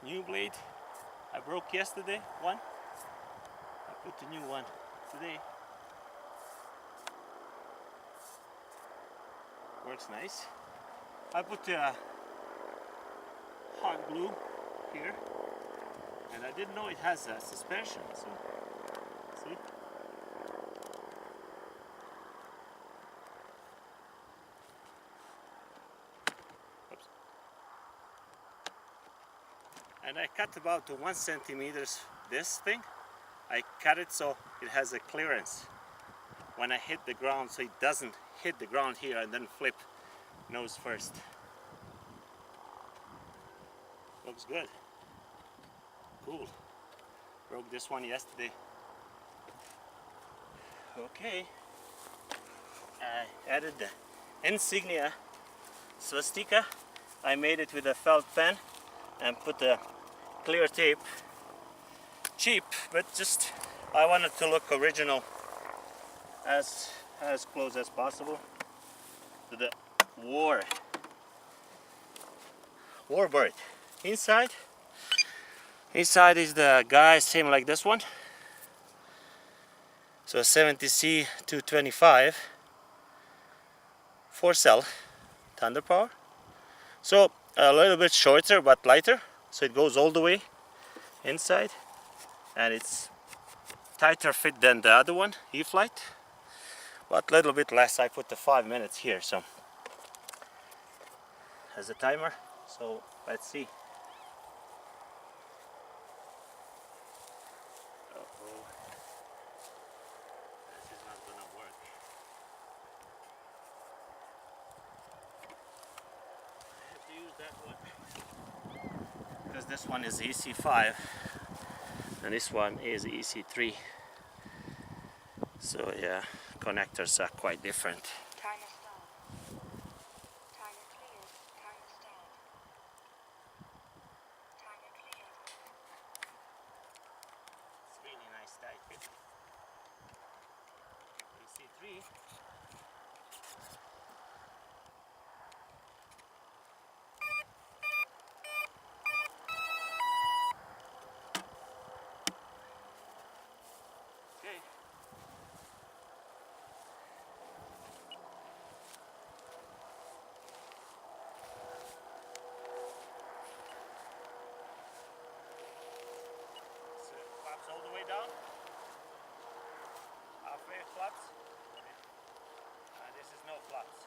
new blade. I broke yesterday one. I put the new one today. Works nice. I put hot glue here, and I didn't know it has a suspension. So see. Oops. And I cut about 1 centimeters this thing. I cut it so it has a clearance when I hit the ground, so it doesn't hit the ground here and then flip nose first. Looks good. Cool. Broke this one yesterday. Okay. I added the insignia swastika. I made it with a felt pen and put the clear tape. Cheap, but just I wanted to look original, as close as possible to the warbird. Inside is the guy, same like this one. So 70C 225 4-cell thunder power. So a little bit shorter but lighter, so it goes all the way inside, and it's tighter fit than the other one, E-Flight, but a little bit less. I put the 5 minutes here, so as a timer. So let's see. Uh-oh. This is not gonna work. I have to use that one because this one is EC5 and this one is EC3. So yeah, connectors are quite different. Timer start. Timer cleared. Timer start. Timer cleared. It's really nice tight fit. EC3. Okay. Flaps all the way down. Halfway flaps. This is no flaps.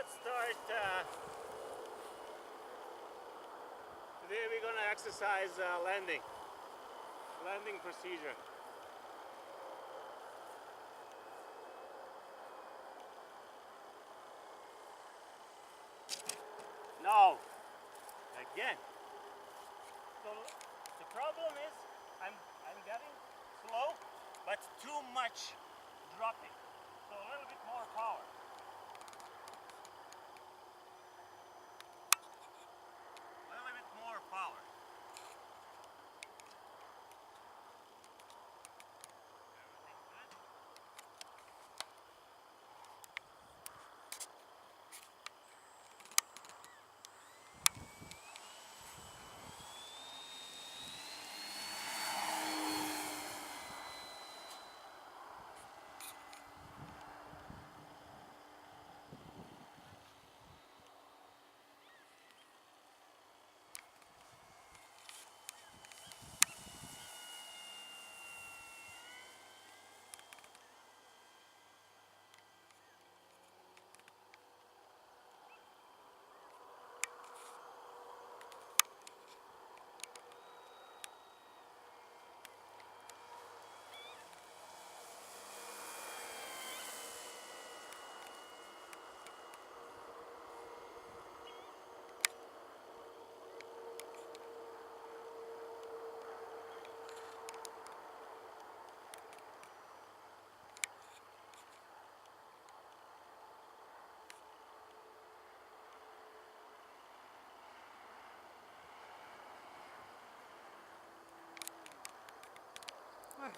Let's start. Today we're gonna exercise landing procedure. No, again. So the problem is I'm getting slow, but too much dropping. So a little bit more power. A little bit more power. Everything good? Znaš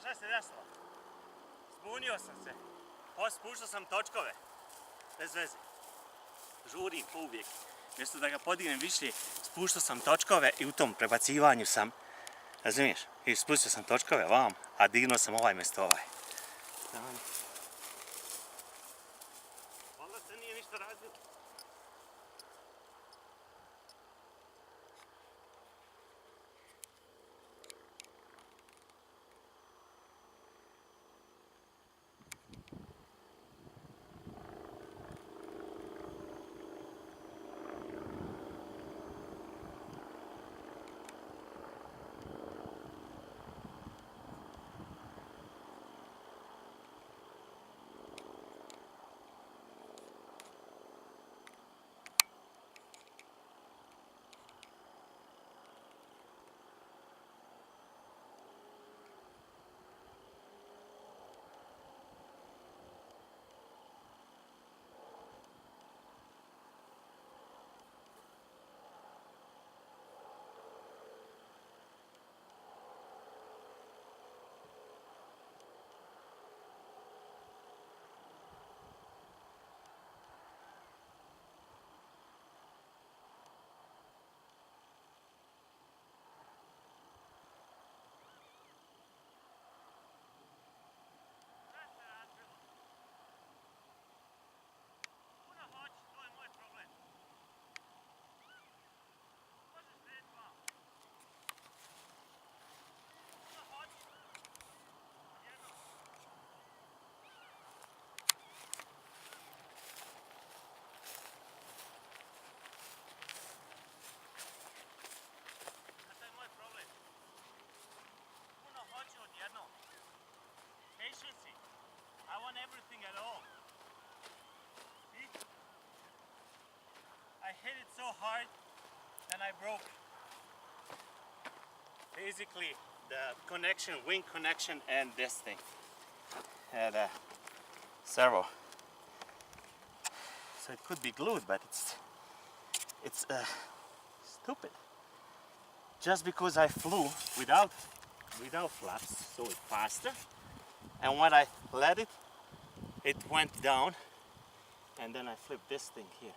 šta se desilo? Zbunio sam se. Spuštao sam točkove. Bez veze. Žurim ko uvijek. Mjesto da ga podignem više, spuštao sam točkove i u tom prebacivanju sam. Razumiješ? I spustio sam točkove vam, a dignuo sam ovaj mjesto ovaj. Valjda se nije ništa razbilo. Efficiency. I want everything at all. See? I hit it so hard, then I broke. Basically, the connection, wing connection, and this thing had a servo. So it could be glued, but it's stupid. Just because I flew without flaps, so it's faster. And when I let it, it went down, and then I flipped this thing here.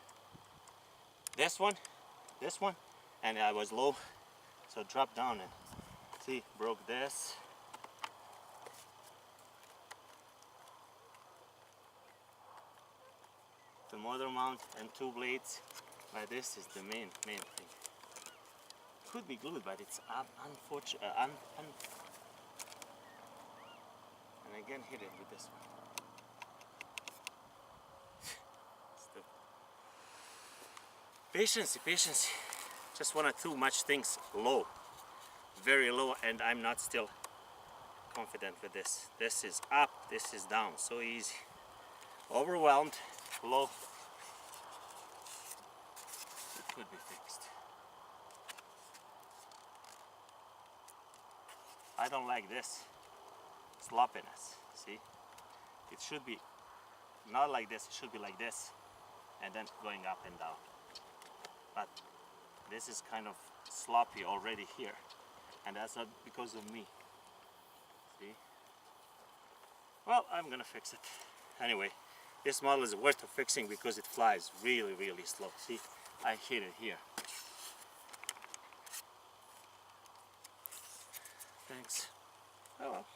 This one, and I was low, so dropped down and see, broke this. The motor mount and two blades, like this is the main thing. Could be glued, but it's unfortunate. And again hit it with this one. Stupid. Patience. Just wanna do much things low, very low, and I'm not still confident with this. This is up, this is down, so easy. Overwhelmed, low. It could be fixed. I don't like this sloppiness, see? It should be not like this, it should be like this, and then going up and down. But this is kind of sloppy already here, and that's not because of me. See? Well, I'm gonna fix it. Anyway, this model is worth of fixing because it flies really, really slow. See, I hit it here. Thanks. Oh well.